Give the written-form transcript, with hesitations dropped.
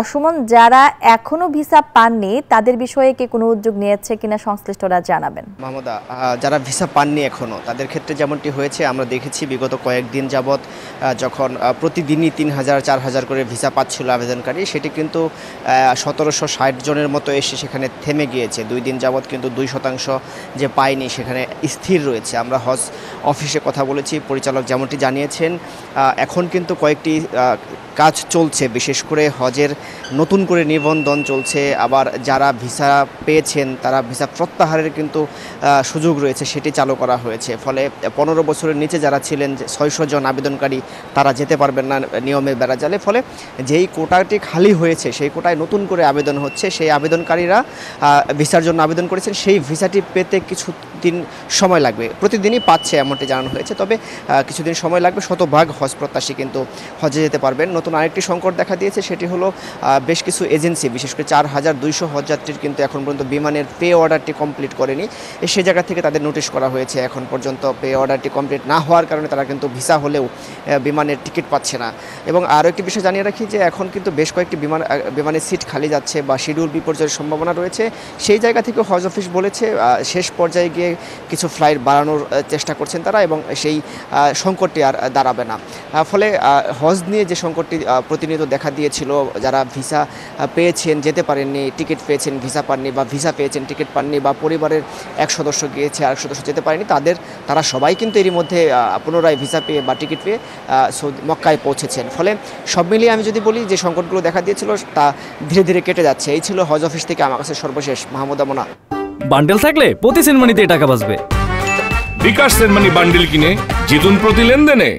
সুমন, যারা এখনো ভিসা পাননি তাদের বিষয়ে কি কোনো উদ্যোগ নিয়েছে কিনা সংশ্লিষ্টরা জানাবেন। মাহমুদা, যারা ভিসা পাননি এখনো তাদের ক্ষেত্রে যেমনটি হয়েছে আমরা দেখেছি বিগত কয়েকদিন যাবৎ যখন প্রতিদিনই ৩,০০০ ৪,০০০ করে ভিসা পাচ্ছিল আবেদনকারী, সেটি কিন্তু ১৭৬০ জনের মতো এসে সেখানে থেমে গিয়েছে। 2 দিন যাবৎ কিন্তু 2% যে পায়নি সেখানে স্থির রয়েছে। আমরা হজ অফিসে কথা বলেছি, পরিচালক যেমনটি জানিয়েছেন এখন কিন্তু কয়েকটি কাজ চলছে, বিশেষ করে হজের নতুন করে নিবন্ধন চলছে। আবার যারা ভিসা পেয়েছেন তারা ভিসা প্রত্যাহারের কিন্তু সুযোগ রয়েছে, সেটি চালু করা হয়েছে। ফলে 15 বছরের নিচে যারা ছিলেন 600 জন আবেদনকারী তারা যেতে পারবেন না নিয়মের বেড়াজালে। ফলে যেই কোটাটি খালি হয়েছে সেই কোটায় নতুন করে আবেদন হচ্ছে। সেই আবেদনকারীরা ভিসার জন্য আবেদন করেছেন, সেই ভিসাটি পেতে কিছুদিন সময় লাগবে। প্রতিদিনই পাচ্ছে এমনটি জানানো হয়েছে, তবে কিছুদিন সময় লাগবে। শতভাগ হজ প্রত্যাশী কিন্তু হজে যেতে পারবেন। নতুন আরেকটি সংকট দেখা দিয়েছে, সেটি হলো বেশ কিছু এজেন্সি, বিশেষ করে 4200 হজযাত্রীর কিন্তু এখন পর্যন্ত বিমানের পে অর্ডারটি কমপ্লিট করেনি। সে জায়গা থেকে তাদের নোটিশ করা হয়েছে। এখন পর্যন্ত পে অর্ডারটি কমপ্লিট না হওয়ার কারণে তারা কিন্তু ভিসা হলেও বিমানের টিকিট পাচ্ছে না। এবং আরও একটি বিষয় জানিয়ে রাখি যে এখন কিন্তু বেশ কয়েকটি বিমানের সিট খালি যাচ্ছে বা শিডিউল বিপর্যয়ের সম্ভাবনা রয়েছে। সেই জায়গা থেকে হজ অফিস বলেছে শেষ পর্যায়ে গিয়ে কিছু ফ্লাইট বাড়ানোর চেষ্টা করছেন তারা, এবং সেই সংকটটি আর দাঁড়াবে না। ফলে হজ নিয়ে যে সংকটটি প্রতিনিয়ত দেখা দিয়েছিল, যারা ভিসা পেয়েছেন যেতে পারেননি, টিকিট পেয়েছেন ভিসা পাননি, বা ভিসা পেয়েছেন টিকিট পাননি, বা পরিবারের এক সদস্য গিয়েছে আর সদস্য যেতে পারেনি, তারা সবাই কিন্তু এরই মধ্যে পুনরায় ভিসা পেয়ে বা টিকিট পেয়ে মক্কায় পৌঁছেছেন। ফলে সব মিলিয়ে আমি যদি বলি যে সংকটগুলো দেখা দিয়েছিল তা ধীরে ধীরে কেটে যাচ্ছে। এই ছিল হজ অফিস থেকে আমার কাছে সর্বশেষ। মাহমুদা মোনা। বান্ডেল থাকলে প্রতি সেনমানিতে টাকা বাঁচবে। বিকাশ সেনমানি বান্ডেল কিনে জিতুন প্রতি লেনদেনে।